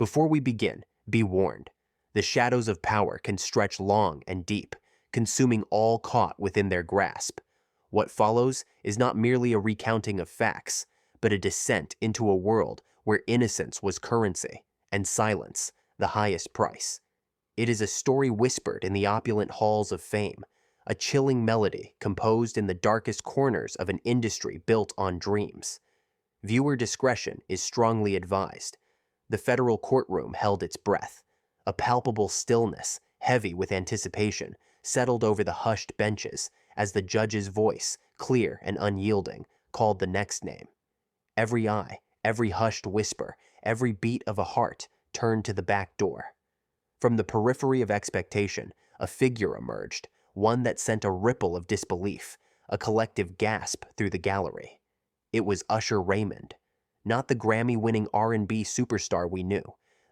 Before we begin, be warned. The shadows of power can stretch long and deep, consuming all caught within their grasp. What follows is not merely a recounting of facts, but a descent into a world where innocence was currency and silence the highest price. It is a story whispered in the opulent halls of fame, a chilling melody composed in the darkest corners of an industry built on dreams. Viewer discretion is strongly advised. The federal courtroom held its breath. A palpable stillness, heavy with anticipation, settled over the hushed benches as the judge's voice, clear and unyielding, called the next name. Every eye, every hushed whisper, every beat of a heart turned to the back door. From the periphery of expectation, a figure emerged, one that sent a ripple of disbelief, a collective gasp through the gallery. It was Usher Raymond, not the Grammy-winning R&B superstar we knew,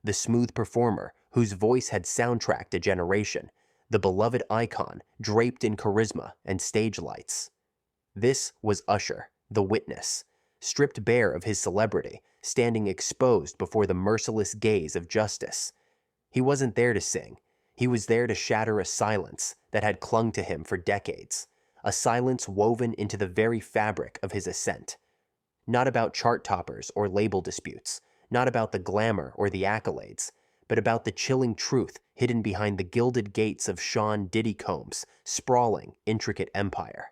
the smooth performer whose voice had soundtracked a generation, the beloved icon draped in charisma and stage lights. This was Usher, the witness, stripped bare of his celebrity, standing exposed before the merciless gaze of justice. He wasn't there to sing. He was there to shatter a silence that had clung to him for decades, a silence woven into the very fabric of his ascent. Not about chart toppers or label disputes, not about the glamour or the accolades, but about the chilling truth hidden behind the gilded gates of Sean Diddy Combs' sprawling, intricate empire.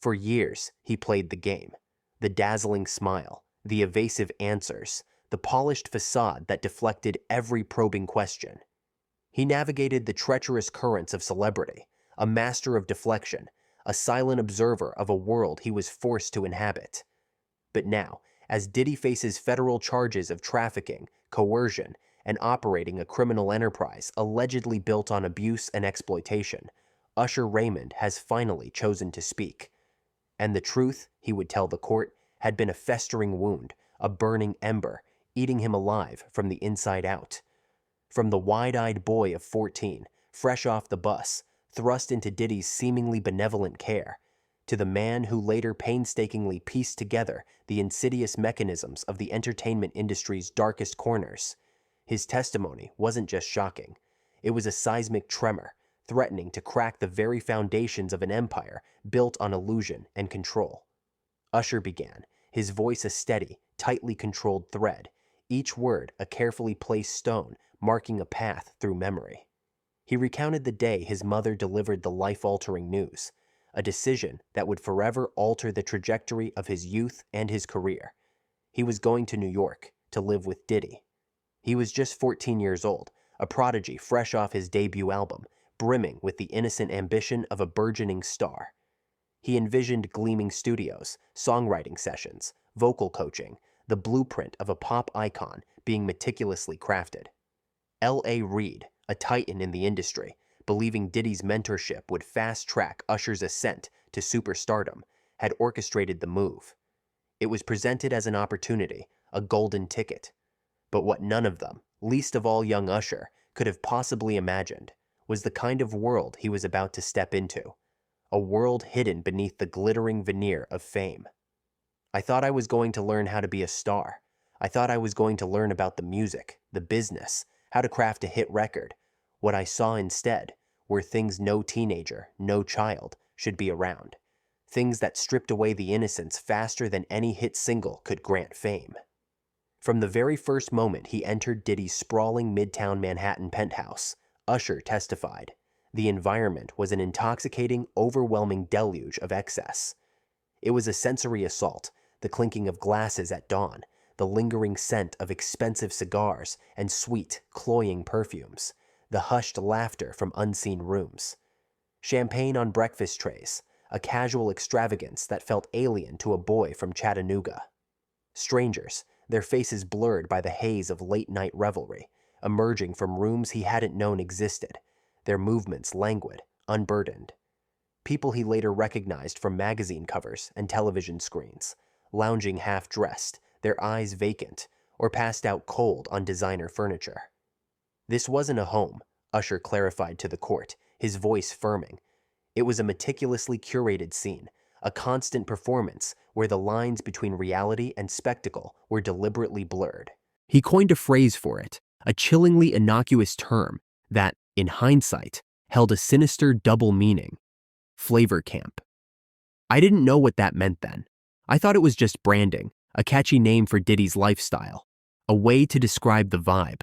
For years, he played the game. The dazzling smile, the evasive answers, the polished facade that deflected every probing question. He navigated the treacherous currents of celebrity, a master of deflection, a silent observer of a world he was forced to inhabit. But now, as Diddy faces federal charges of trafficking, coercion, and operating a criminal enterprise allegedly built on abuse and exploitation, Usher Raymond has finally chosen to speak. And the truth, he would tell the court, had been a festering wound, a burning ember, eating him alive from the inside out. From the wide-eyed boy of 14, fresh off the bus, thrust into Diddy's seemingly benevolent care, to the man who later painstakingly pieced together the insidious mechanisms of the entertainment industry's darkest corners, his testimony wasn't just shocking. It was a seismic tremor, threatening to crack the very foundations of an empire built on illusion and control. Usher began, his voice a steady, tightly controlled thread, each word a carefully placed stone marking a path through memory. He recounted the day his mother delivered the life-altering news, a decision that would forever alter the trajectory of his youth and his career. He was going to New York to live with Diddy. He was just 14 years old, a prodigy fresh off his debut album, brimming with the innocent ambition of a burgeoning star. He envisioned gleaming studios, songwriting sessions, vocal coaching, the blueprint of a pop icon being meticulously crafted. L.A. Reid, a titan in the industry, believing Diddy's mentorship would fast-track Usher's ascent to superstardom, had orchestrated the move. It was presented as an opportunity, a golden ticket. But what none of them, least of all young Usher, could have possibly imagined was the kind of world he was about to step into, a world hidden beneath the glittering veneer of fame. I thought I was going to learn how to be a star. I thought I was going to learn about the music, the business, how to craft a hit record. What I saw instead were things no teenager, no child should be around. Things that stripped away the innocence faster than any hit single could grant fame. From the very first moment he entered Diddy's sprawling Midtown Manhattan penthouse, Usher testified, the environment was an intoxicating, overwhelming deluge of excess. It was a sensory assault, the clinking of glasses at dawn, the lingering scent of expensive cigars and sweet, cloying perfumes, the hushed laughter from unseen rooms. Champagne on breakfast trays, a casual extravagance that felt alien to a boy from Chattanooga. Strangers, their faces blurred by the haze of late-night revelry, emerging from rooms he hadn't known existed, their movements languid, unburdened. People he later recognized from magazine covers and television screens, lounging half-dressed, their eyes vacant, or passed out cold on designer furniture. This wasn't a home, Usher clarified to the court, his voice firming. It was a meticulously curated scene, a constant performance where the lines between reality and spectacle were deliberately blurred. He coined a phrase for it, a chillingly innocuous term that, in hindsight, held a sinister double meaning: flavor camp. I didn't know what that meant then. I thought it was just branding, a catchy name for Diddy's lifestyle, a way to describe the vibe.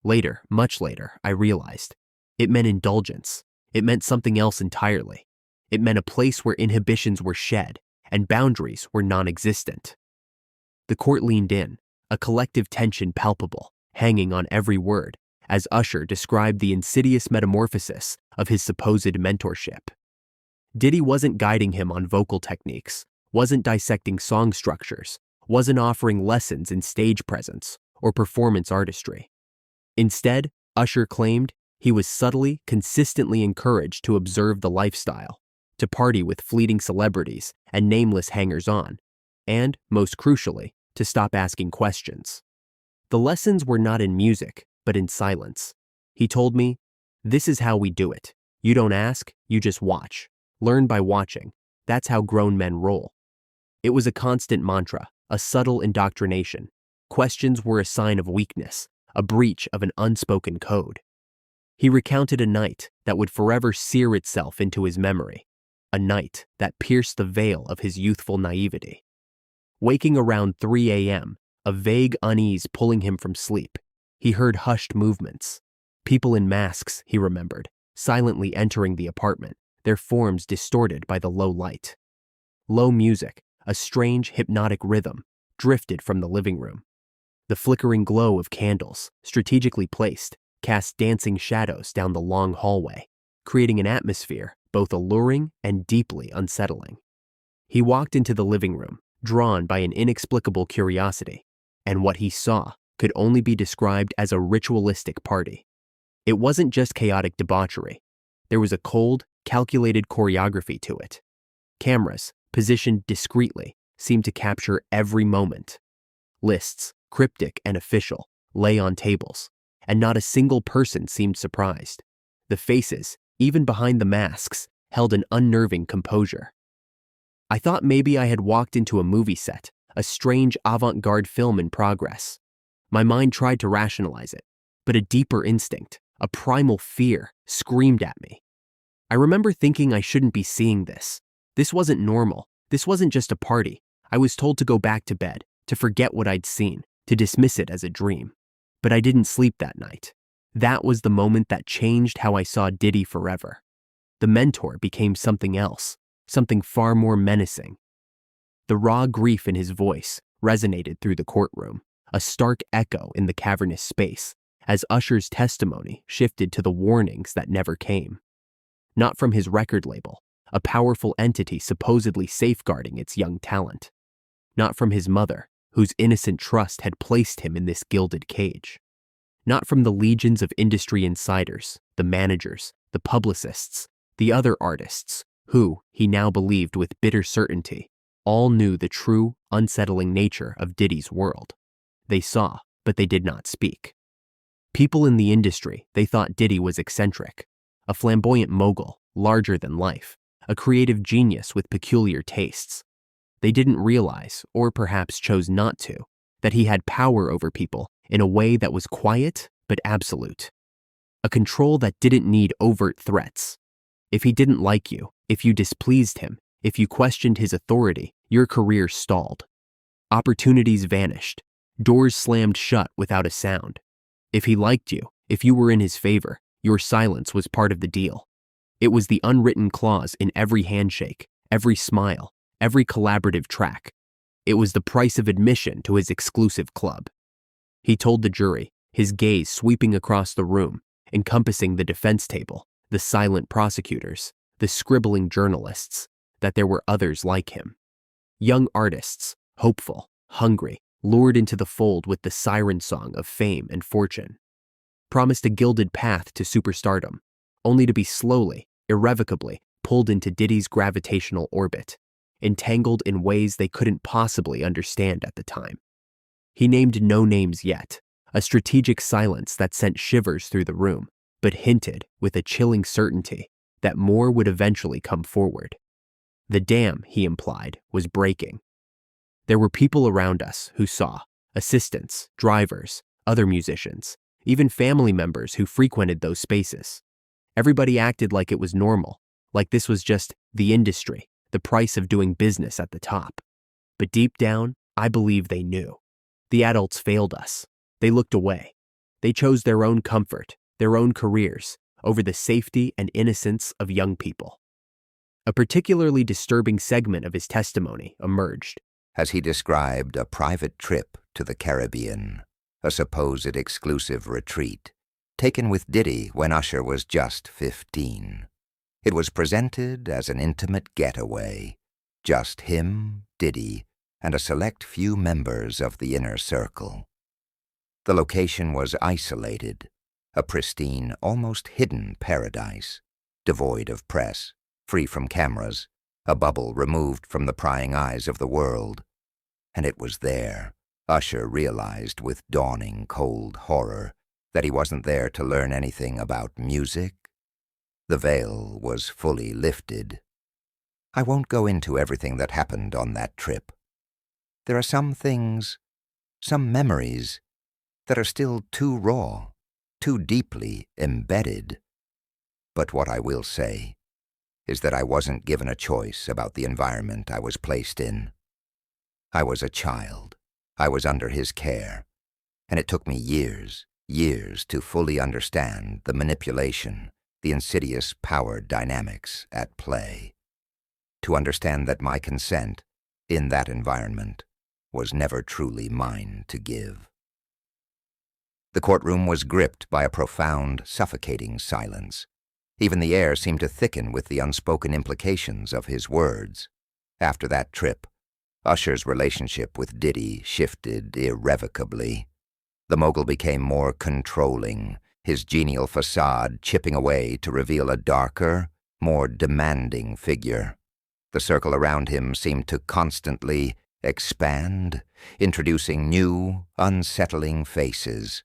Later, much later, I realized it meant indulgence. It meant something else entirely. It meant a place where inhibitions were shed and boundaries were non-existent. The court leaned in, a collective tension palpable, hanging on every word, as Usher described the insidious metamorphosis of his supposed mentorship. Diddy wasn't guiding him on vocal techniques, wasn't dissecting song structures, wasn't offering lessons in stage presence or performance artistry. Instead, Usher claimed he was subtly, consistently encouraged to observe the lifestyle, to party with fleeting celebrities and nameless hangers-on, and, most crucially, to stop asking questions. The lessons were not in music, but in silence. He told me, "This is how we do it. You don't ask, you just watch. Learn by watching. That's how grown men roll." It was a constant mantra, a subtle indoctrination. Questions were a sign of weakness, a breach of an unspoken code. He recounted a night that would forever sear itself into his memory, a night that pierced the veil of his youthful naivety. Waking around 3 a.m., a vague unease pulling him from sleep, he heard hushed movements. People in masks, he remembered, silently entering the apartment, their forms distorted by the low light. Low music, a strange hypnotic rhythm, drifted from the living room. The flickering glow of candles, strategically placed, cast dancing shadows down the long hallway, creating an atmosphere both alluring and deeply unsettling. He walked into the living room, drawn by an inexplicable curiosity, and what he saw could only be described as a ritualistic party. It wasn't just chaotic debauchery. There was a cold, calculated choreography to it. Cameras, positioned discreetly, seemed to capture every moment. Lists, cryptic and official, lay on tables, and not a single person seemed surprised. The faces, even behind the masks, held an unnerving composure. I thought maybe I had walked into a movie set, a strange avant-garde film in progress. My mind tried to rationalize it, but a deeper instinct, a primal fear, screamed at me. I remember thinking I shouldn't be seeing this. This wasn't normal. This wasn't just a party. I was told to go back to bed, to forget what I'd seen, to dismiss it as a dream. But I didn't sleep that night. That was the moment that changed how I saw Diddy forever. The mentor became something else, something far more menacing. The raw grief in his voice resonated through the courtroom, a stark echo in the cavernous space, as Usher's testimony shifted to the warnings that never came. Not from his record label, a powerful entity supposedly safeguarding its young talent. Not from his mother, whose innocent trust had placed him in this gilded cage. Not from the legions of industry insiders, the managers, the publicists, the other artists, who, he now believed with bitter certainty, all knew the true, unsettling nature of Diddy's world. They saw, but they did not speak. People in the industry, they thought Diddy was eccentric, a flamboyant mogul, larger than life, a creative genius with peculiar tastes. They didn't realize, or perhaps chose not to, that he had power over people in a way that was quiet but absolute. A control that didn't need overt threats. If he didn't like you, if you displeased him, if you questioned his authority, your career stalled. Opportunities vanished. Doors slammed shut without a sound. If he liked you, if you were in his favor, your silence was part of the deal. It was the unwritten clause in every handshake, every smile, every collaborative track. It was the price of admission to his exclusive club. He told the jury, his gaze sweeping across the room, encompassing the defense table, the silent prosecutors, the scribbling journalists, that there were others like him. Young artists, hopeful, hungry, lured into the fold with the siren song of fame and fortune. Promised a gilded path to superstardom, only to be slowly, irrevocably pulled into Diddy's gravitational orbit, entangled in ways they couldn't possibly understand at the time. He named no names yet, a strategic silence that sent shivers through the room, but hinted with a chilling certainty that more would eventually come forward. The dam, he implied, was breaking. There were people around us who saw, assistants, drivers, other musicians, even family members who frequented those spaces. Everybody acted like it was normal, like this was just the industry, the price of doing business at the top. But deep down, I believe they knew. The adults failed us. They looked away. They chose their own comfort, their own careers, over the safety and innocence of young people. A particularly disturbing segment of his testimony emerged. As he described a private trip to the Caribbean, a supposed exclusive retreat, taken with Diddy when Usher was just 15. It was presented as an intimate getaway, just him, Diddy, and a select few members of the inner circle. The location was isolated, a pristine, almost hidden paradise, devoid of press, free from cameras, a bubble removed from the prying eyes of the world. And it was there, Usher realized with dawning cold horror, that he wasn't there to learn anything about music. The veil was fully lifted. I won't go into everything that happened on that trip. There are some things, some memories, that are still too raw, too deeply embedded. But what I will say is that I wasn't given a choice about the environment I was placed in. I was a child. I was under his care, and it took me years to fully understand the manipulation, the insidious power dynamics at play, to understand that my consent in that environment was never truly mine to give. The courtroom was gripped by a profound, suffocating silence. Even the air seemed to thicken with the unspoken implications of his words. After that trip, Usher's relationship with Diddy shifted irrevocably. The mogul became more controlling, his genial facade chipping away to reveal a darker, more demanding figure. The circle around him seemed to constantly expand, introducing new, unsettling faces.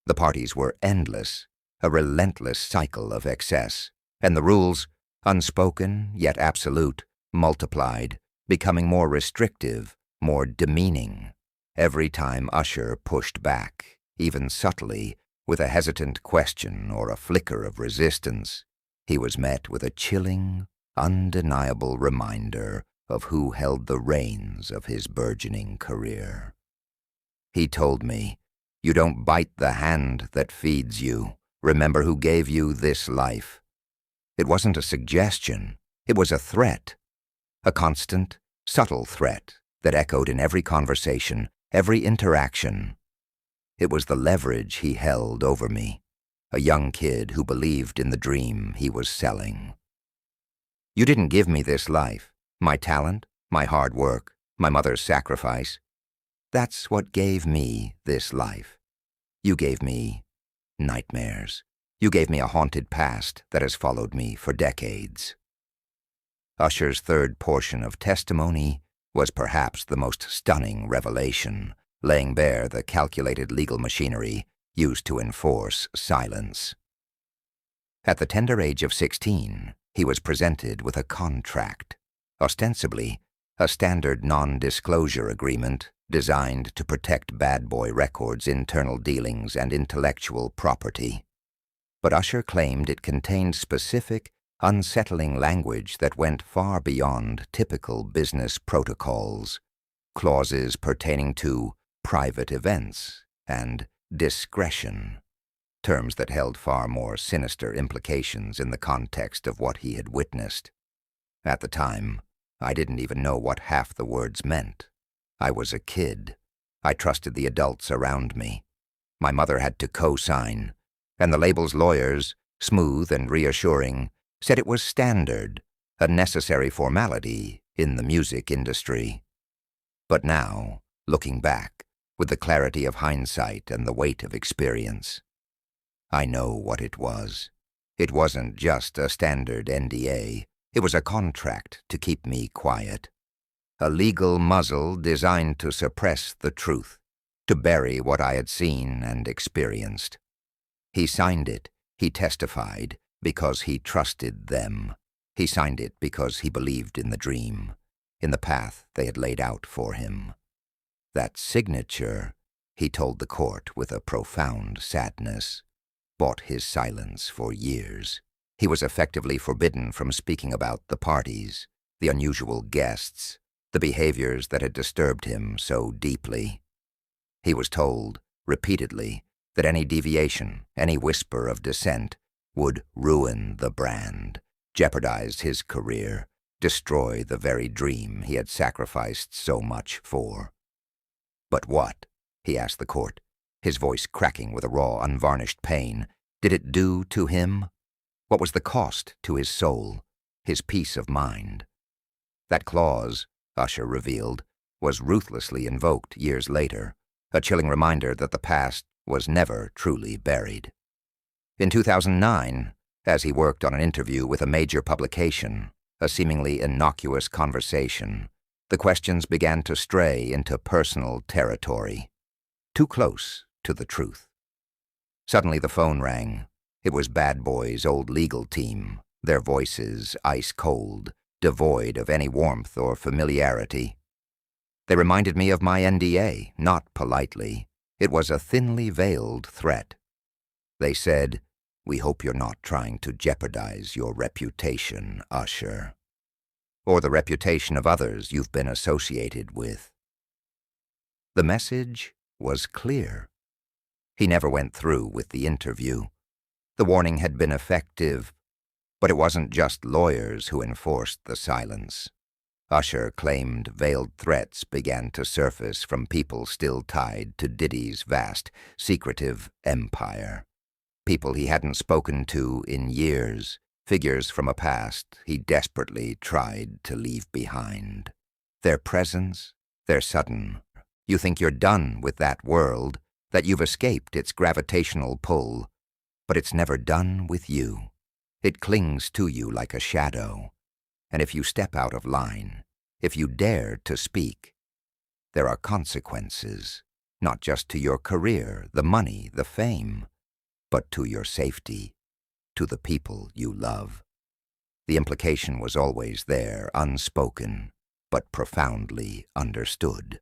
The parties were endless, a relentless cycle of excess, and the rules, unspoken yet absolute, multiplied, becoming more restrictive, more demeaning. Every time Usher pushed back, even subtly, with a hesitant question or a flicker of resistance, he was met with a chilling, undeniable reminder of who held the reins of his burgeoning career. He told me, "You don't bite the hand that feeds you. Remember who gave you this life." It wasn't a suggestion. It was a threat. A constant, subtle threat that echoed in every conversation, every interaction. It was the leverage he held over me, a young kid who believed in the dream he was selling. "You didn't give me this life, my talent, my hard work, my mother's sacrifice. That's what gave me this life. You gave me nightmares. You gave me a haunted past that has followed me for decades." Usher's third portion of testimony was perhaps the most stunning revelation, laying bare the calculated legal machinery used to enforce silence. At the tender age of 16, he was presented with a contract, ostensibly a standard non-disclosure agreement designed to protect Bad Boy Records' internal dealings and intellectual property. But Usher claimed it contained specific, unsettling language that went far beyond typical business protocols, clauses pertaining to private events and discretion, terms that held far more sinister implications in the context of what he had witnessed. At the time, I didn't even know what half the words meant. I was a kid. I trusted the adults around me. My mother had to co-sign, and the label's lawyers, smooth and reassuring, said it was standard, a necessary formality in the music industry. But now, looking back, with the clarity of hindsight and the weight of experience, I know what it was. It wasn't just a standard NDA. It was a contract to keep me quiet. A legal muzzle designed to suppress the truth, to bury what I had seen and experienced. He signed it, he testified, because he trusted them. He signed it because he believed in the dream, in the path they had laid out for him. That signature he told the court with a profound sadness, bought his silence for years. He was effectively forbidden from speaking about the parties, the unusual guests, the behaviors that had disturbed him so deeply. He was told, repeatedly, that any deviation, any whisper of dissent, would ruin the brand, jeopardize his career, destroy the very dream he had sacrificed so much for. But what, he asked the court, his voice cracking with a raw, unvarnished pain, did it do to him? What was the cost to his soul, his peace of mind? That clause, Usher revealed, was ruthlessly invoked years later, a chilling reminder that the past was never truly buried. In 2009, as he worked on an interview with a major publication, a seemingly innocuous conversation, the questions began to stray into personal territory, too close to the truth. Suddenly the phone rang. It was Bad Boy's old legal team, their voices ice-cold, devoid of any warmth or familiarity. They reminded me of my NDA, not politely. It was a thinly veiled threat. They said, "We hope you're not trying to jeopardize your reputation, Usher, or the reputation of others you've been associated with." The message was clear. He never went through with the interview. The warning had been effective, but it wasn't just lawyers who enforced the silence. Usher claimed veiled threats began to surface from people still tied to Diddy's vast, secretive empire. People he hadn't spoken to in years, figures from a past he desperately tried to leave behind. Their presence, their sudden, "You think you're done with that world, that you've escaped its gravitational pull, but it's never done with you. It clings to you like a shadow. And if you step out of line, if you dare to speak, there are consequences, not just to your career, the money, the fame, but to your safety, to the people you love." The implication was always there, unspoken, but profoundly understood.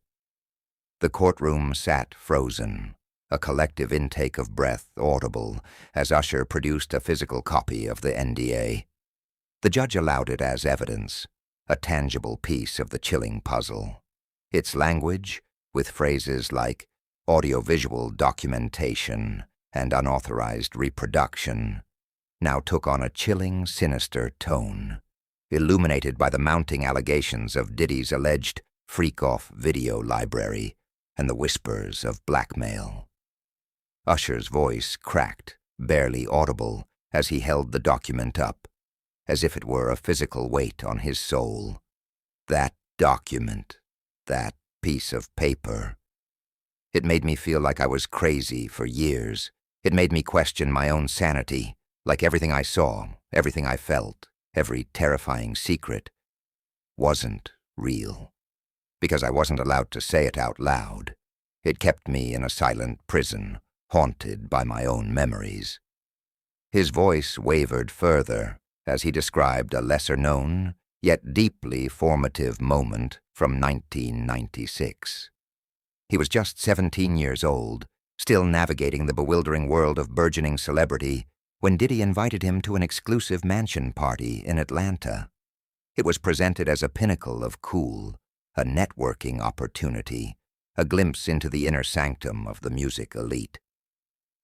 The courtroom sat frozen, a collective intake of breath audible as Usher produced a physical copy of the NDA. The judge allowed it as evidence, a tangible piece of the chilling puzzle. Its language, with phrases like audiovisual documentation and unauthorized reproduction, now took on a chilling, sinister tone, illuminated by the mounting allegations of Diddy's alleged freak-off video library and the whispers of blackmail. Usher's voice cracked, barely audible, as he held the document up, as if it were a physical weight on his soul. That document, that piece of paper. It made me feel like I was crazy for years. It made me question my own sanity, like everything I saw, everything I felt, every terrifying secret wasn't real. Because I wasn't allowed to say it out loud. It kept me in a silent prison, haunted by my own memories. His voice wavered further as he described a lesser-known, yet deeply formative moment from 1996. He was just 17 years old, still navigating the bewildering world of burgeoning celebrity, when Diddy invited him to an exclusive mansion party in Atlanta. It was presented as a pinnacle of cool, a networking opportunity, a glimpse into the inner sanctum of the music elite.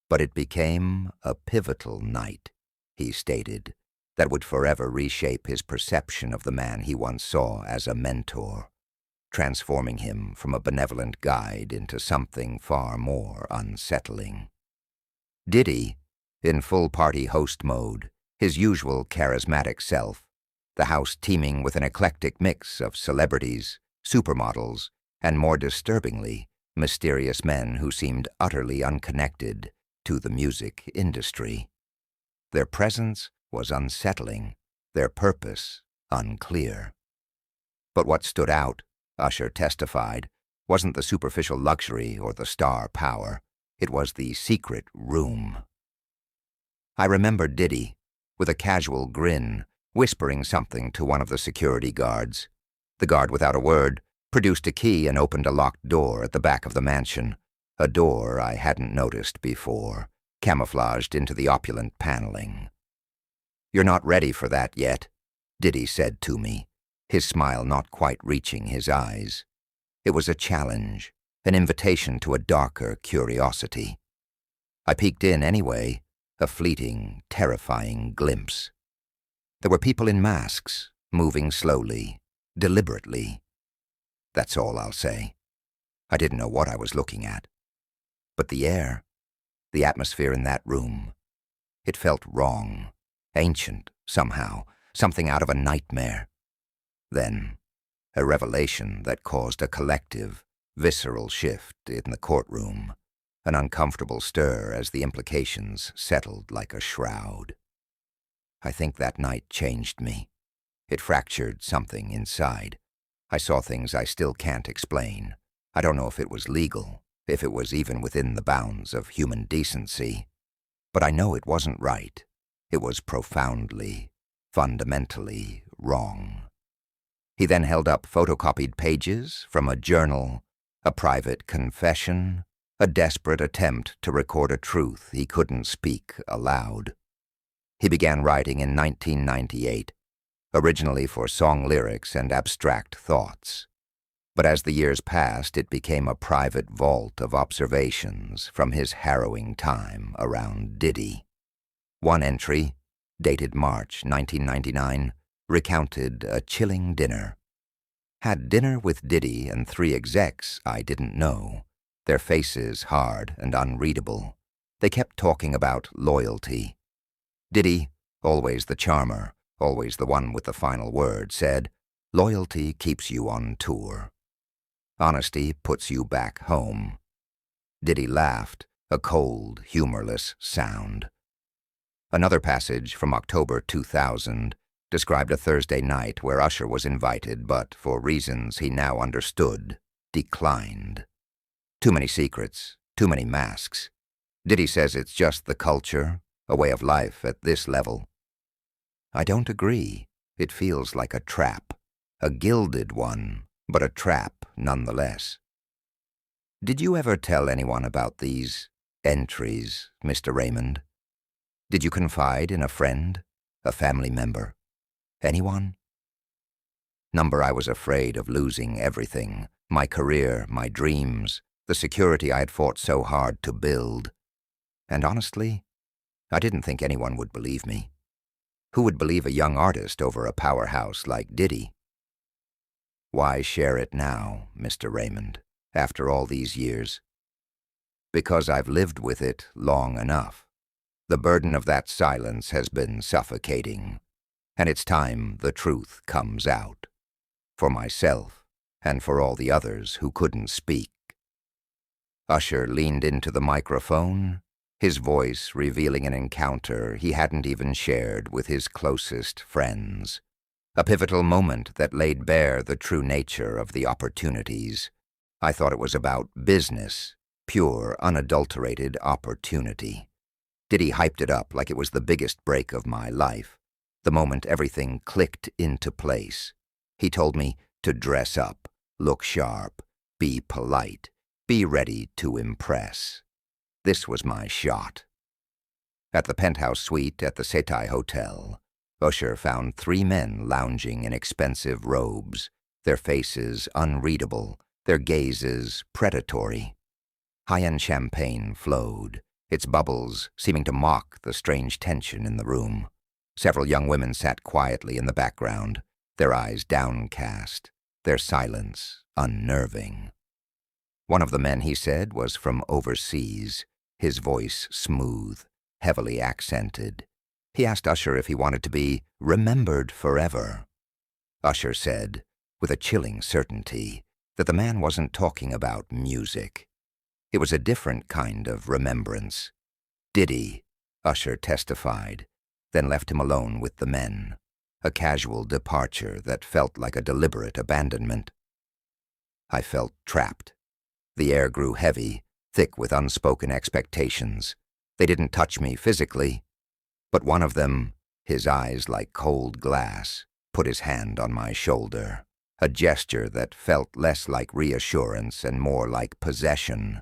But it became a pivotal night, he stated, that would forever reshape his perception of the man he once saw as a mentor, transforming him from a benevolent guide into something far more unsettling. Diddy, in full party host mode, his usual charismatic self, the house teeming with an eclectic mix of celebrities, supermodels, and more disturbingly, mysterious men who seemed utterly unconnected to the music industry. Their presence was unsettling, their purpose unclear. But what stood out, Usher testified, wasn't the superficial luxury or the star power. It was the secret room. I remember Diddy, with a casual grin, whispering something to one of the security guards. The guard, without a word, produced a key and opened a locked door at the back of the mansion, a door I hadn't noticed before, camouflaged into the opulent paneling. "You're not ready for that yet," Diddy said to me, his smile not quite reaching his eyes. It was a challenge, an invitation to a darker curiosity. I peeked in anyway, a fleeting, terrifying glimpse. There were people in masks, moving slowly, deliberately. That's all I'll say. I didn't know what I was looking at. But the air, the atmosphere in that room, it felt wrong, ancient, somehow, something out of a nightmare. Then, a revelation that caused a collective, visceral shift in the courtroom, an uncomfortable stir as the implications settled like a shroud. I think that night changed me. It fractured something inside. I saw things I still can't explain. I don't know if it was legal, if it was even within the bounds of human decency. But I know it wasn't right. It was profoundly, fundamentally wrong. He then held up photocopied pages from a journal, a private confession, a desperate attempt to record a truth he couldn't speak aloud. He began writing in 1998, originally for song lyrics and abstract thoughts. But as the years passed, it became a private vault of observations from his harrowing time around Diddy. One entry, dated March 1999, recounted a chilling dinner. "Had dinner with Diddy and 3 execs I didn't know, their faces hard and unreadable. They kept talking about loyalty. Diddy, always the charmer, always the one with the final word, said, 'Loyalty keeps you on tour. Honesty puts you back home.' Diddy laughed, a cold, humorless sound." Another passage from October 2000 described a Thursday night where Usher was invited but, for reasons he now understood, declined. "Too many secrets, too many masks. Diddy says it's just the culture, a way of life at this level." I don't agree. It feels like a trap, a gilded one, but a trap nonetheless. Did you ever tell anyone about these entries, Mr. Raymond? Did you confide in a friend, a family member, anyone? Number, I was afraid of losing everything, my career, my dreams, the security I had fought so hard to build. And honestly, I didn't think anyone would believe me. Who would believe a young artist over a powerhouse like Diddy? Why share it now, Mr. Raymond, after all these years? Because I've lived with it long enough. The burden of that silence has been suffocating, and it's time the truth comes out. For myself, and for all the others who couldn't speak. Usher leaned into the microphone, his voice revealing an encounter he hadn't even shared with his closest friends. A pivotal moment that laid bare the true nature of the opportunities. I thought it was about business, pure, unadulterated opportunity. Diddy hyped it up like it was the biggest break of my life, the moment everything clicked into place. He told me to dress up, look sharp, be polite, be ready to impress. This was my shot. At the penthouse suite at the Setai Hotel, Usher found 3 men lounging in expensive robes, their faces unreadable, their gazes predatory. High-end champagne flowed, its bubbles seeming to mock the strange tension in the room. Several young women sat quietly in the background, their eyes downcast, their silence unnerving. One of the men, he said, was from overseas, his voice smooth, heavily accented. He asked Usher if he wanted to be remembered forever. Usher said, with a chilling certainty, that the man wasn't talking about music. It was a different kind of remembrance. Diddy, Usher testified, then left him alone with the men, a casual departure that felt like a deliberate abandonment. I felt trapped. The air grew heavy, thick with unspoken expectations. They didn't touch me physically, but one of them, his eyes like cold glass, put his hand on my shoulder, a gesture that felt less like reassurance and more like possession.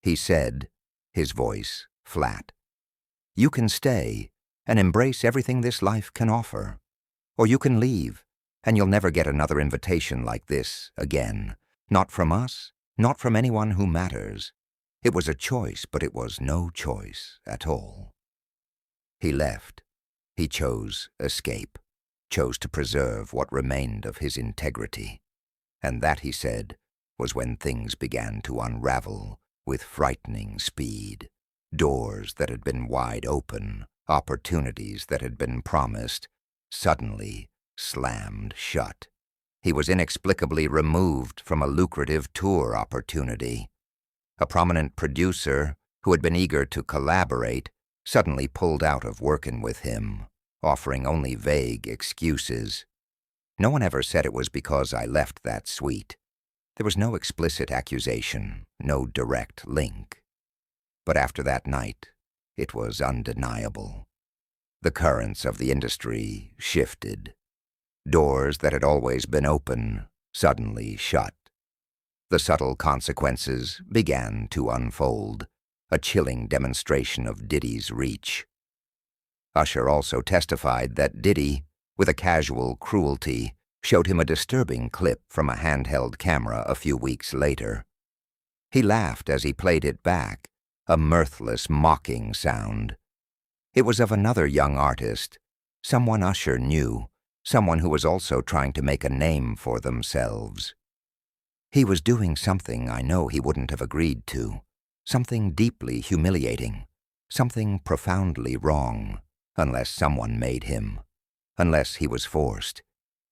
He said, his voice flat, "You can stay and embrace everything this life can offer. Or you can leave, and you'll never get another invitation like this again. Not from us, not from anyone who matters. It was a choice, but it was no choice at all." He left. He chose escape, chose to preserve what remained of his integrity. And that, he said, was when things began to unravel with frightening speed. Doors that had been wide open, opportunities that had been promised, suddenly slammed shut. He was inexplicably removed from a lucrative tour opportunity. A prominent producer who had been eager to collaborate suddenly pulled out of working with him, offering only vague excuses. No one ever said it was because I left that suite. There was no explicit accusation, no direct link. But after that night, it was undeniable. The currents of the industry shifted. Doors that had always been open suddenly shut. The subtle consequences began to unfold, a chilling demonstration of Diddy's reach. Usher also testified that Diddy, with a casual cruelty, showed him a disturbing clip from a handheld camera a few weeks later. He laughed as he played it back, a mirthless, mocking sound. It was of another young artist, someone Usher knew, someone who was also trying to make a name for themselves. He was doing something I know he wouldn't have agreed to, something deeply humiliating, something profoundly wrong, unless someone made him, unless he was forced.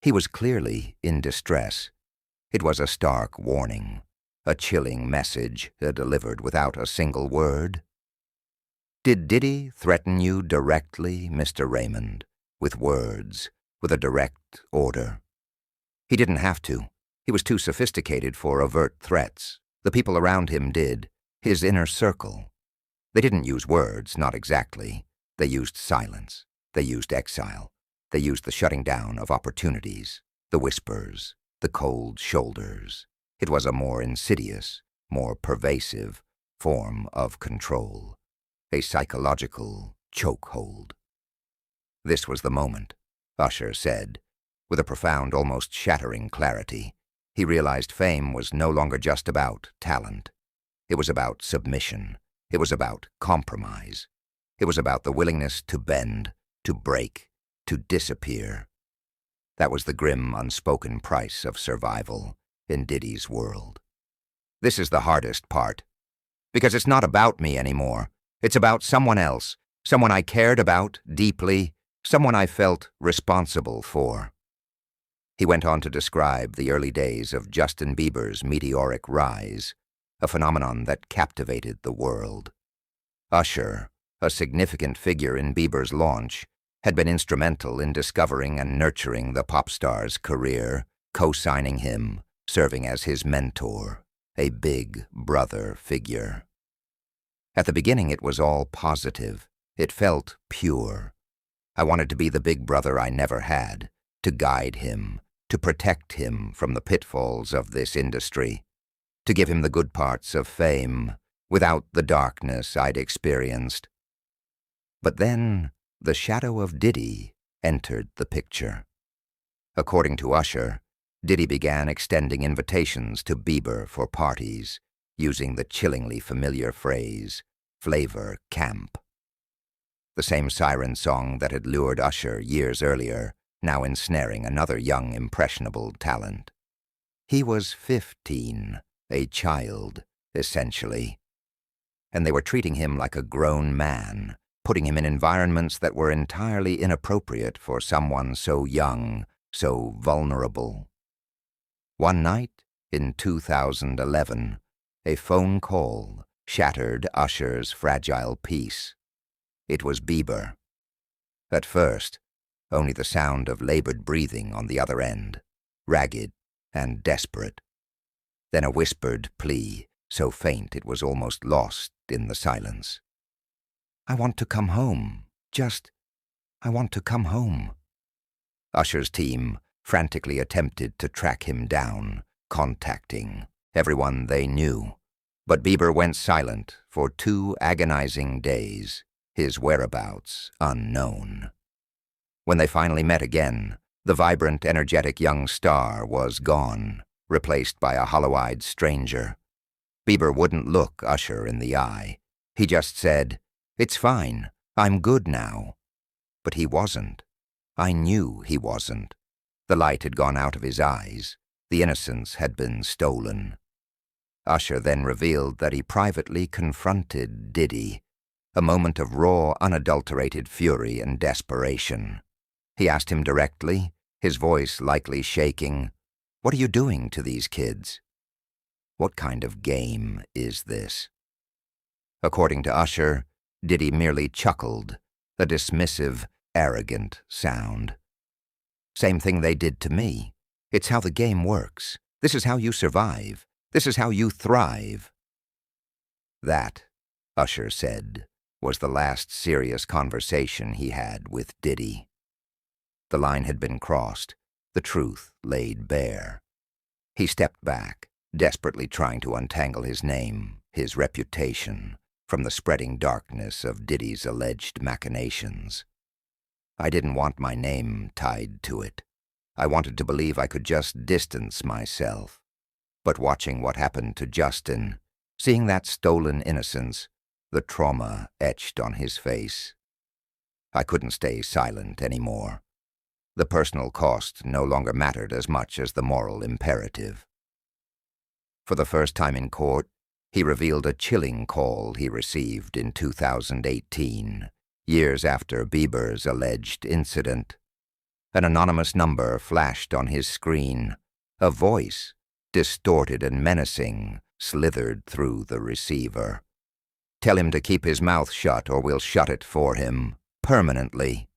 He was clearly in distress. It was a stark warning, a chilling message delivered without a single word. "Did Diddy threaten you directly, Mr. Raymond, with words, with a direct order?" He didn't have to. He was too sophisticated for overt threats. The people around him did, his inner circle. They didn't use words, not exactly. They used silence. They used exile. They used the shutting down of opportunities, the whispers, the cold shoulders. It was a more insidious, more pervasive form of control, a psychological chokehold. This was the moment, Usher said, with a profound, almost shattering clarity. He realized fame was no longer just about talent. It was about submission. It was about compromise. It was about the willingness to bend, to break, to disappear. That was the grim, unspoken price of survival in Diddy's world. This is the hardest part, because it's not about me anymore. It's about someone else, someone I cared about deeply, someone I felt responsible for. He went on to describe the early days of Justin Bieber's meteoric rise, a phenomenon that captivated the world. Usher, a significant figure in Bieber's launch, had been instrumental in discovering and nurturing the pop star's career, co-signing him, serving as his mentor, a big brother figure. At the beginning, it was all positive. It felt pure. I wanted to be the big brother I never had, to guide him, to protect him from the pitfalls of this industry, to give him the good parts of fame without the darkness I'd experienced. But then the shadow of Diddy entered the picture. According to Usher, Diddy began extending invitations to Bieber for parties, using the chillingly familiar phrase, flavor camp. The same siren song that had lured Usher years earlier, now ensnaring another young, impressionable talent. He was 15, a child, essentially. And they were treating him like a grown man, putting him in environments that were entirely inappropriate for someone so young, so vulnerable. One night, in 2011, a phone call shattered Usher's fragile peace. It was Bieber. At first, only the sound of labored breathing on the other end, ragged and desperate. Then a whispered plea, so faint it was almost lost in the silence. "I want to come home. I want to come home." Usher's team frantically attempted to track him down, contacting everyone they knew. But Bieber went silent for 2 agonizing days, his whereabouts unknown. When they finally met again, the vibrant, energetic young star was gone, replaced by a hollow-eyed stranger. Bieber wouldn't look Usher in the eye. He just said, "It's fine, I'm good now." But he wasn't. I knew he wasn't. The light had gone out of his eyes. The innocence had been stolen. Usher then revealed that he privately confronted Diddy, a moment of raw, unadulterated fury and desperation. He asked him directly, his voice likely shaking, "What are you doing to these kids? What kind of game is this?" According to Usher, Diddy merely chuckled, a dismissive, arrogant sound. "Same thing they did to me. It's how the game works. This is how you survive. This is how you thrive." That, Usher said, was the last serious conversation he had with Diddy. The line had been crossed, the truth laid bare. He stepped back, desperately trying to untangle his name, his reputation, from the spreading darkness of Diddy's alleged machinations. I didn't want my name tied to it. I wanted to believe I could just distance myself. But watching what happened to Justin, seeing that stolen innocence, the trauma etched on his face, I couldn't stay silent anymore. The personal cost no longer mattered as much as the moral imperative. For the first time in court, he revealed a chilling call he received in 2018, years after Bieber's alleged incident. An anonymous number flashed on his screen. A voice, distorted and menacing, slithered through the receiver. "Tell him to keep his mouth shut or we'll shut it for him, permanently."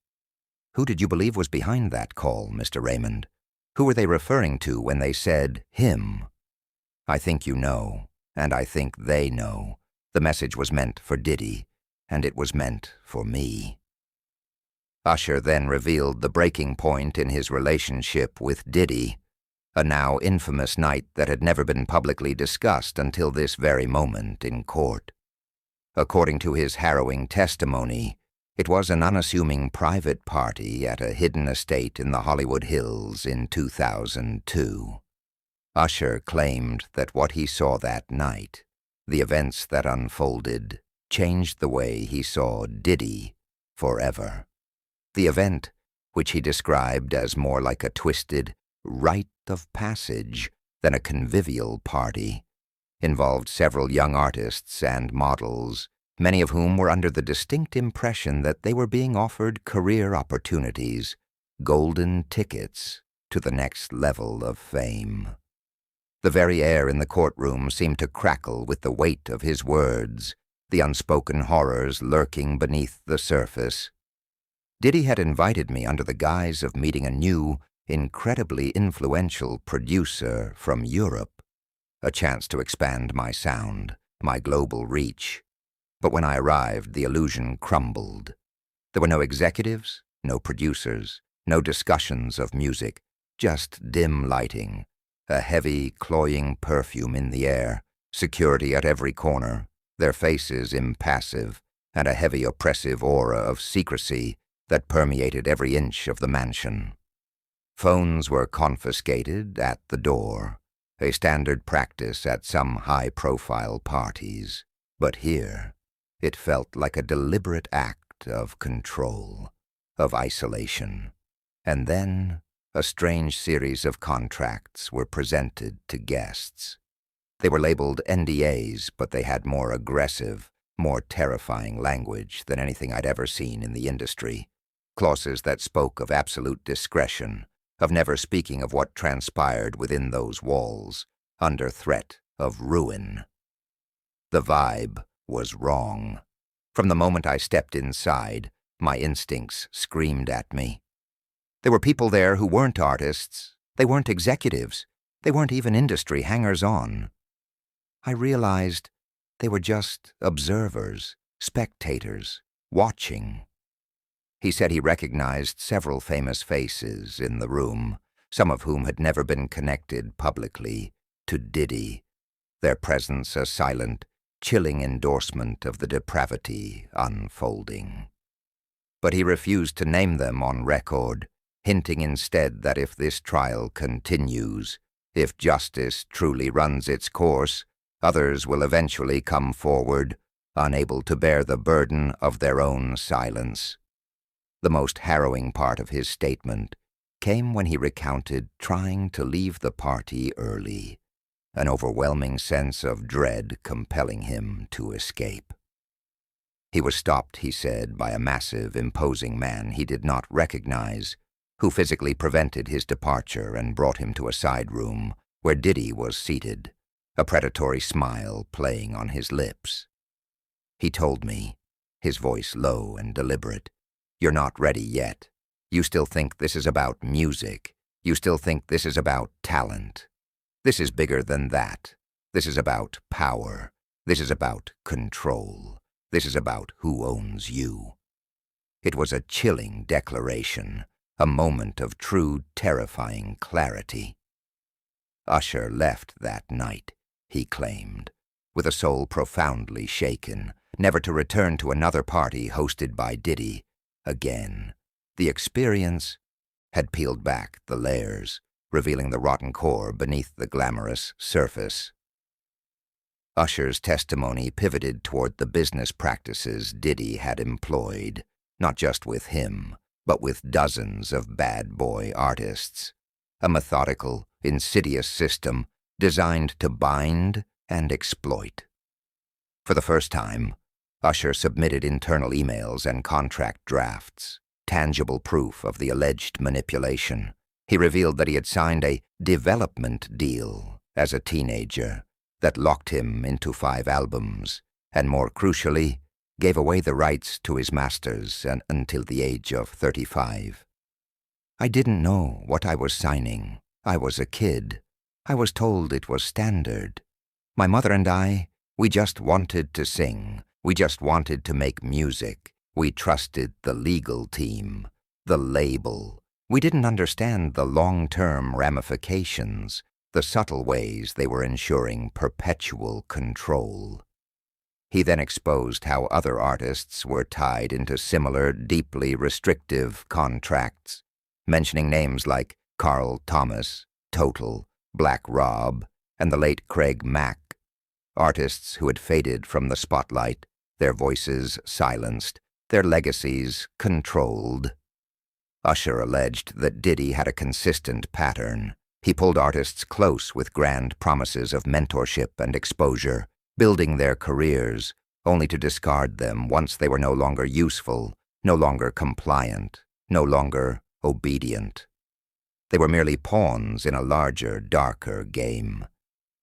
Who did you believe was behind that call, Mr. Raymond? Who were they referring to when they said him? I think you know, and I think they know. The message was meant for Diddy, and it was meant for me. Usher then revealed the breaking point in his relationship with Diddy, a now infamous night that had never been publicly discussed until this very moment in court. According to his harrowing testimony, it was an unassuming private party at a hidden estate in the Hollywood Hills in 2002. Usher claimed that what he saw that night, the events that unfolded, changed the way he saw Diddy forever. The event, which he described as more like a twisted rite of passage than a convivial party, involved several young artists and models, many of whom were under the distinct impression that they were being offered career opportunities, golden tickets to the next level of fame. The very air in the courtroom seemed to crackle with the weight of his words, the unspoken horrors lurking beneath the surface. Diddy had invited me under the guise of meeting a new, incredibly influential producer from Europe, a chance to expand my sound, my global reach. But when I arrived, the illusion crumbled. There were no executives, no producers, no discussions of music, just dim lighting, a heavy, cloying perfume in the air, security at every corner, their faces impassive, and a heavy, oppressive aura of secrecy that permeated every inch of the mansion. Phones were confiscated at the door, a standard practice at some high-profile parties. But here, it felt like a deliberate act of control, of isolation. And then, a strange series of contracts were presented to guests. They were labeled NDAs, but they had more aggressive, more terrifying language than anything I'd ever seen in the industry. Clauses that spoke of absolute discretion, of never speaking of what transpired within those walls, under threat of ruin. The vibe was wrong. From the moment I stepped inside, my instincts screamed at me. There were people there who weren't artists. They weren't executives. They weren't even industry hangers-on. I realized they were just observers, spectators, watching. He said he recognized several famous faces in the room, some of whom had never been connected publicly to Diddy. their presence a silent, chilling endorsement of the depravity unfolding. But he refused to name them on record, hinting instead that if this trial continues, if justice truly runs its course, others will eventually come forward, unable to bear the burden of their own silence. The most harrowing part of his statement came when he recounted trying to leave the party early, an overwhelming sense of dread compelling him to escape. He was stopped, he said, by a massive, imposing man he did not recognize, who physically prevented his departure and brought him to a side room where Diddy was seated, a predatory smile playing on his lips. He told me, his voice low and deliberate, "You're not ready yet. You still think this is about music. You still think this is about talent. This is bigger than that. This is about power. This is about control. This is about who owns you." It was a chilling declaration, a moment of true, terrifying clarity. Usher left that night, he claimed, with a soul profoundly shaken, never to return to another party hosted by Diddy again. The experience had peeled back the layers, revealing the rotten core beneath the glamorous surface. Usher's testimony pivoted toward the business practices Diddy had employed, not just with him, but with dozens of bad boy artists. A methodical, insidious system designed to bind and exploit. For the first time, Usher submitted internal emails and contract drafts, tangible proof of the alleged manipulation. He revealed that he had signed a development deal as a teenager that locked him into 5 albums, and more crucially, gave away the rights to his masters until the age of 35. "I didn't know what I was signing. I was a kid. I was told it was standard. My mother and I, we just wanted to sing. We just wanted to make music. We trusted the legal team, the label. We didn't understand the long-term ramifications, the subtle ways they were ensuring perpetual control." He then exposed how other artists were tied into similar, deeply restrictive contracts, mentioning names like Carl Thomas, Total, Black Rob, and the late Craig Mack, artists who had faded from the spotlight, their voices silenced, their legacies controlled. Usher alleged that Diddy had a consistent pattern. He pulled artists close with grand promises of mentorship and exposure, building their careers, only to discard them once they were no longer useful, no longer compliant, no longer obedient. They were merely pawns in a larger, darker game.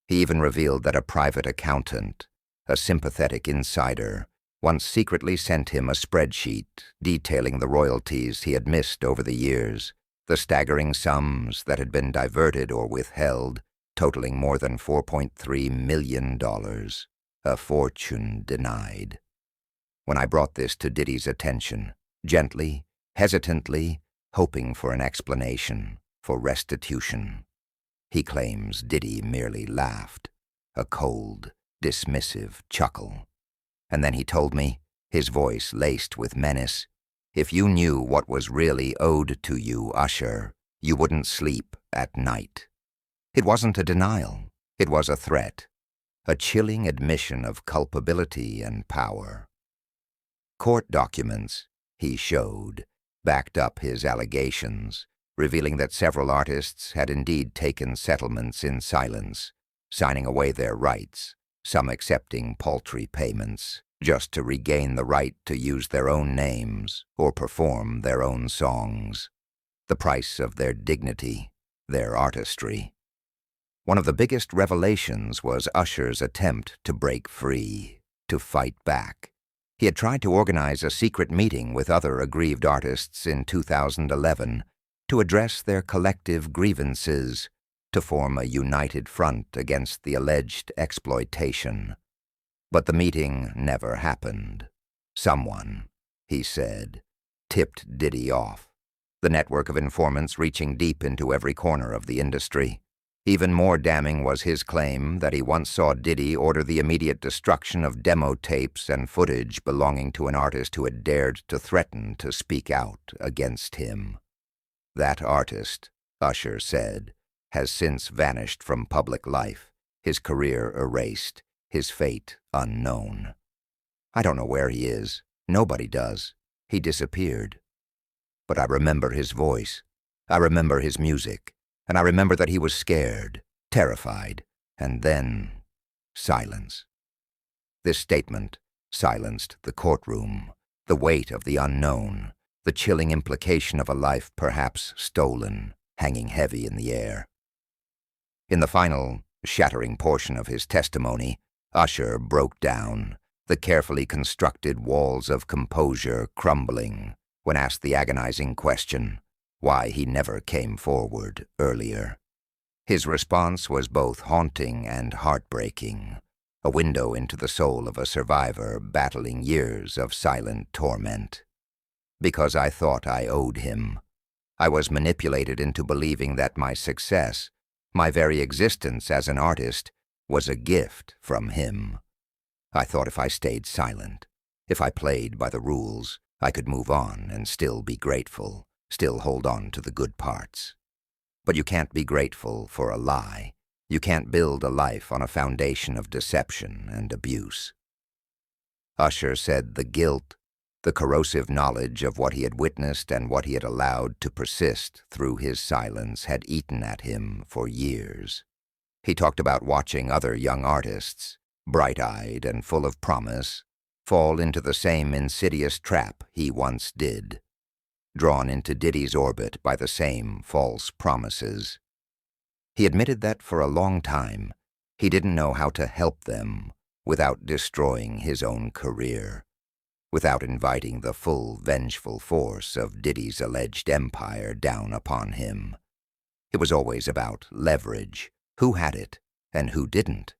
He even revealed that a private accountant, a sympathetic insider, once secretly sent him a spreadsheet detailing the royalties he had missed over the years, the staggering sums that had been diverted or withheld, totaling more than $4.3 million, a fortune denied. When I brought this to Diddy's attention, gently, hesitantly, hoping for an explanation, for restitution, he claims Diddy merely laughed, a cold, dismissive chuckle. And then he told me, his voice laced with menace, "If you knew what was really owed to you, Usher, you wouldn't sleep at night." It wasn't a denial. It was a threat, a chilling admission of culpability and power. Court documents, he showed, backed up his allegations, revealing that several artists had indeed taken settlements in silence, signing away their rights, some accepting paltry payments, just to regain the right to use their own names or perform their own songs. The price of their dignity, their artistry. One of the biggest revelations was Usher's attempt to break free, to fight back. He had tried to organize a secret meeting with other aggrieved artists in 2011 to address their collective grievances, to form a united front against the alleged exploitation. But the meeting never happened. Someone, he said, tipped Diddy off, the network of informants reaching deep into every corner of the industry. Even more damning was his claim that he once saw Diddy order the immediate destruction of demo tapes and footage belonging to an artist who had dared to threaten to speak out against him. That artist, Usher said, has since vanished from public life, his career erased, his fate unknown. I don't know where he is. Nobody does. He disappeared. But I remember his voice. I remember his music. And I remember that he was scared, terrified, and then silence. This statement silenced the courtroom, the weight of the unknown, the chilling implication of a life perhaps stolen, hanging heavy in the air. In the final, shattering portion of his testimony, Usher broke down, the carefully constructed walls of composure crumbling when asked the agonizing question, why he never came forward earlier. His response was both haunting and heartbreaking, a window into the soul of a survivor battling years of silent torment. Because I thought I owed him. I was manipulated into believing that my success, my very existence as an artist, was a gift from him. I thought if I stayed silent, if I played by the rules, I could move on and still be grateful, still hold on to the good parts. But you can't be grateful for a lie. You can't build a life on a foundation of deception and abuse. Usher said the guilt, the corrosive knowledge of what he had witnessed and what he had allowed to persist through his silence had eaten at him for years. He talked about watching other young artists, bright-eyed and full of promise, fall into the same insidious trap he once did, drawn into Diddy's orbit by the same false promises. He admitted that for a long time, he didn't know how to help them without destroying his own career, without inviting the full vengeful force of Diddy's alleged empire down upon him. It was always about leverage, who had it and who didn't.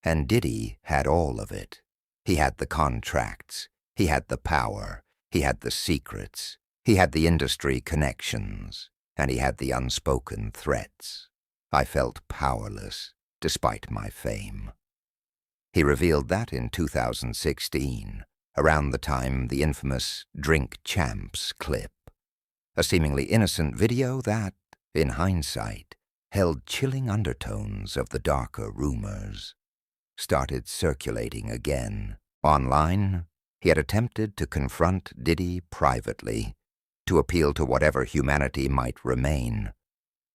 And Diddy had all of it. He had the contracts, he had the power, he had the secrets, he had the industry connections, and he had the unspoken threats. I felt powerless, despite my fame. He revealed that in 2016, around the time the infamous Drink Champs clip, a seemingly innocent video that, in hindsight, held chilling undertones of the darker rumors, started circulating again. Online, he had attempted to confront Diddy privately, to appeal to whatever humanity might remain,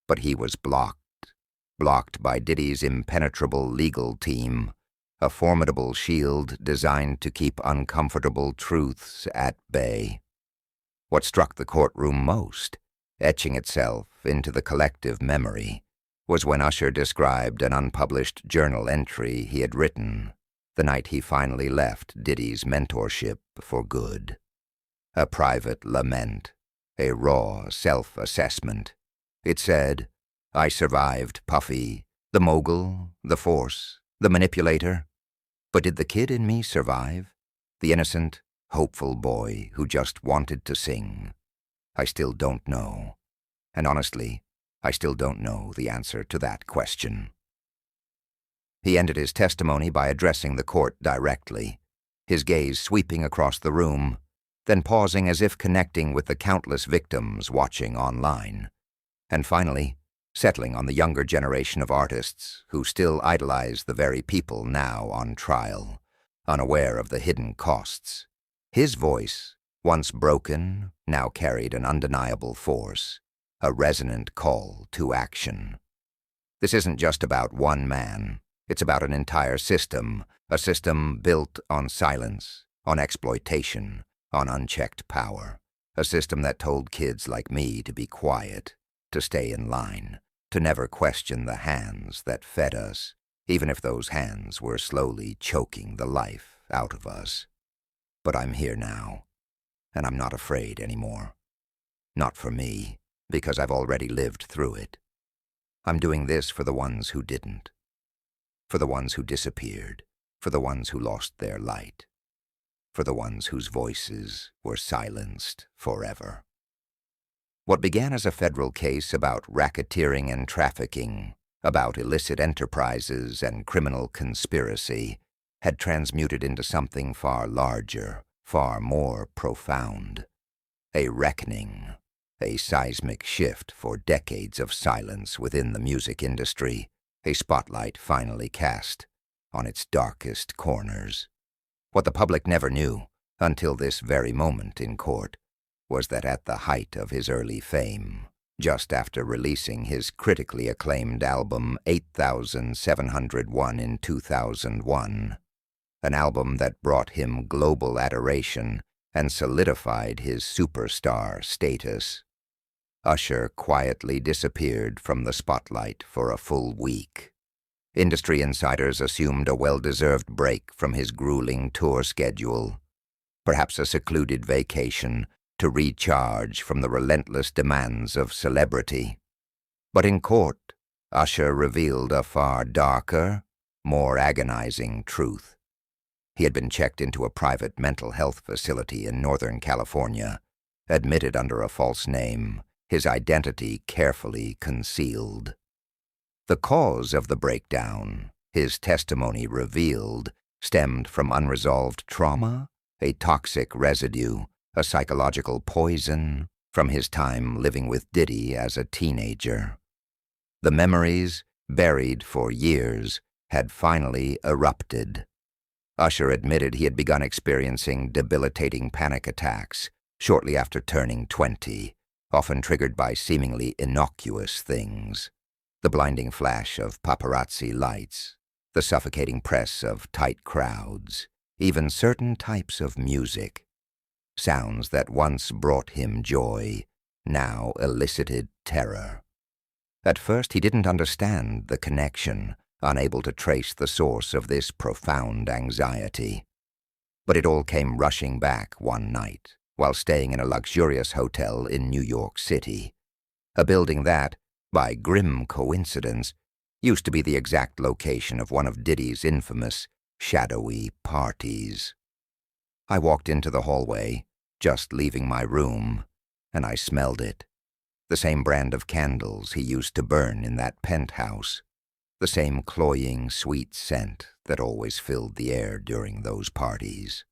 but he was blocked by Diddy's impenetrable legal team, a formidable shield designed to keep uncomfortable truths at bay. What struck the courtroom most, etching itself into the collective memory, was when Usher described an unpublished journal entry he had written the night he finally left Diddy's mentorship for good. A private lament, a raw self-assessment. It said, "I survived Puffy, the mogul, the force, the manipulator. But did the kid in me survive? The innocent, hopeful boy who just wanted to sing? I still don't know. And honestly, I still don't know the answer to that question." He ended his testimony by addressing the court directly, his gaze sweeping across the room, then pausing as if connecting with the countless victims watching online, and finally settling on the younger generation of artists who still idolize the very people now on trial, unaware of the hidden costs. His voice, once broken, now carried an undeniable force, a resonant call to action. This isn't just about one man. It's about an entire system, a system built on silence, on exploitation, on unchecked power, a system that told kids like me to be quiet, to stay in line, to never question the hands that fed us, even if those hands were slowly choking the life out of us. But I'm here now, and I'm not afraid anymore. Not for me, because I've already lived through it. I'm doing this for the ones who didn't, for the ones who disappeared, for the ones who lost their light, for the ones whose voices were silenced forever. What began as a federal case about racketeering and trafficking about illicit enterprises and criminal conspiracy, had transmuted into something far larger, far more profound. A reckoning, a seismic shift for decades of silence within the music industry, a spotlight finally cast on its darkest corners. What the public never knew, until this very moment in court, was that at the height of his early fame, just after releasing his critically acclaimed album 8701 in 2001, an album that brought him global adoration and solidified his superstar status, Usher quietly disappeared from the spotlight for a full week. Industry insiders assumed a well-deserved break from his grueling tour schedule, perhaps a secluded vacation to recharge from the relentless demands of celebrity. But in court, Usher revealed a far darker, more agonizing truth. He had been checked into a private mental health facility in Northern California, admitted under a false name, his identity carefully concealed. The cause of the breakdown, his testimony revealed, stemmed from unresolved trauma, a toxic residue, a psychological poison from his time living with Diddy as a teenager. The memories, buried for years, had finally erupted. Usher admitted he had begun experiencing debilitating panic attacks shortly after turning 20, often triggered by seemingly innocuous things. The blinding flash of paparazzi lights, the suffocating press of tight crowds, even certain types of music. Sounds that once brought him joy, now elicited terror. At first he didn't understand the connection, unable to trace the source of this profound anxiety. But it all came rushing back one night, while staying in a luxurious hotel in New York City, a building that, by grim coincidence, used to be the exact location of one of Diddy's infamous, shadowy parties. I walked into the hallway, just leaving my room, and I smelled it. The same brand of candles he used to burn in that penthouse. The same cloying, sweet scent that always filled the air during those parties.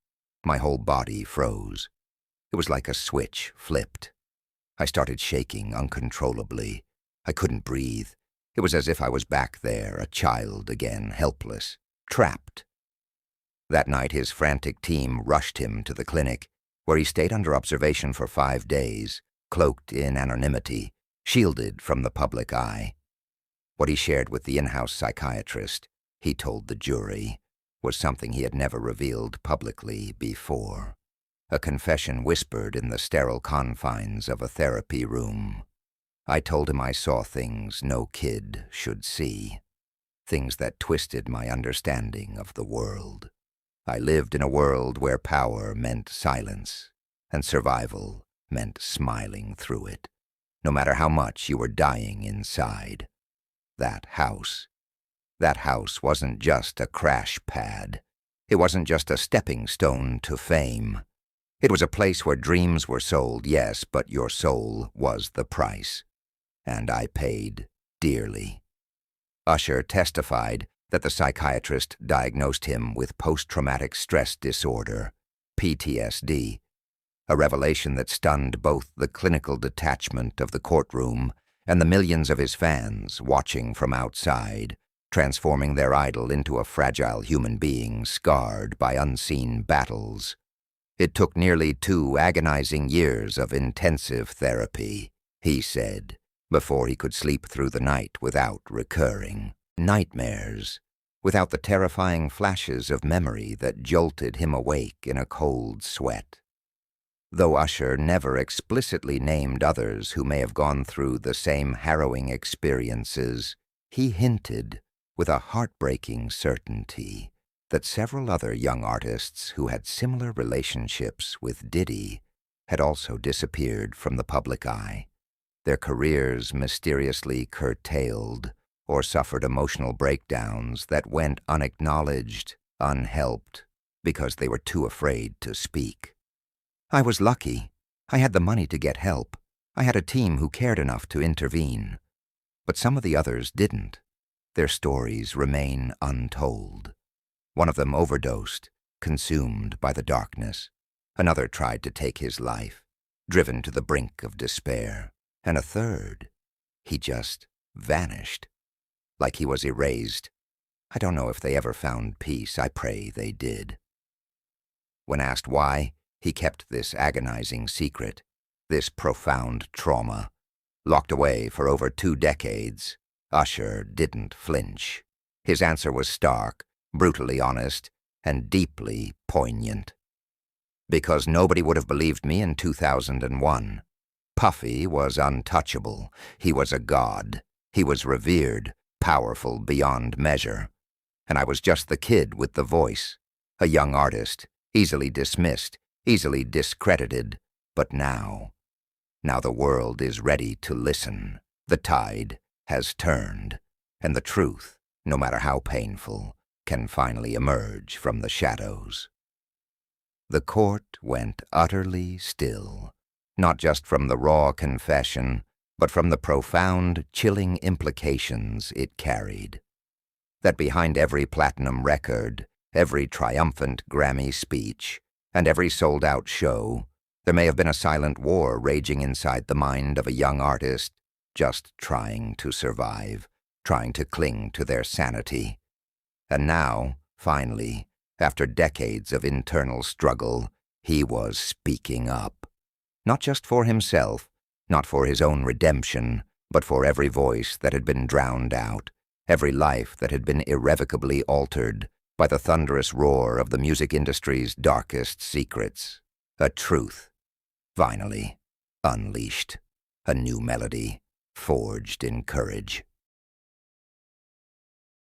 My whole body froze. It was like a switch flipped. I started shaking uncontrollably. I couldn't breathe. It was as if I was back there, a child again, helpless, trapped. That night his frantic team rushed him to the clinic, where he stayed under observation for 5 days, cloaked in anonymity, shielded from the public eye. What he shared with the in-house psychiatrist, he told the jury, was something he had never revealed publicly before. A confession whispered in the sterile confines of a therapy room. I told him I saw things no kid should see, things that twisted my understanding of the world. I lived in a world where power meant silence, and survival meant smiling through it, no matter how much you were dying inside. That house wasn't just a crash pad. It wasn't just a stepping stone to fame. It was a place where dreams were sold, yes, but your soul was the price. And I paid dearly. Usher testified that the psychiatrist diagnosed him with post-traumatic stress disorder, PTSD, a revelation that stunned both the clinical detachment of the courtroom and the millions of his fans watching from outside, transforming their idol into a fragile human being scarred by unseen battles. It took nearly 2 agonizing years of intensive therapy, he said, before he could sleep through the night without recurring nightmares, without the terrifying flashes of memory that jolted him awake in a cold sweat. Though Usher never explicitly named others who may have gone through the same harrowing experiences, he hinted, with a heartbreaking certainty, that several other young artists who had similar relationships with Diddy had also disappeared from the public eye, their careers mysteriously curtailed or suffered emotional breakdowns that went unacknowledged, unhelped, because they were too afraid to speak. I was lucky. I had the money to get help. I had a team who cared enough to intervene. But some of the others didn't. Their stories remain untold. One of them overdosed, consumed by the darkness. Another tried to take his life, driven to the brink of despair. And a third, he just vanished, like he was erased. I don't know if they ever found peace. I pray they did. When asked why, he kept this agonizing secret, this profound trauma. Locked away for over 2 decades, Usher didn't flinch. His answer was stark, brutally honest, and deeply poignant. Because nobody would have believed me in 2001. Puffy was untouchable. He was a god. He was revered, powerful beyond measure. And I was just the kid with the voice, a young artist, easily dismissed, easily discredited. But now the world is ready to listen. The tide has turned, and the truth, no matter how painful, can finally emerge from the shadows. The court went utterly still, not just from the raw confession, but from the profound, chilling implications it carried. That behind every platinum record, every triumphant Grammy speech, and every sold-out show, there may have been a silent war raging inside the mind of a young artist, just trying to survive, trying to cling to their sanity. And now, finally, after decades of internal struggle, he was speaking up. Not just for himself, not for his own redemption, but for every voice that had been drowned out, every life that had been irrevocably altered by the thunderous roar of the music industry's darkest secrets. A truth, finally, unleashed. A new melody, forged in courage.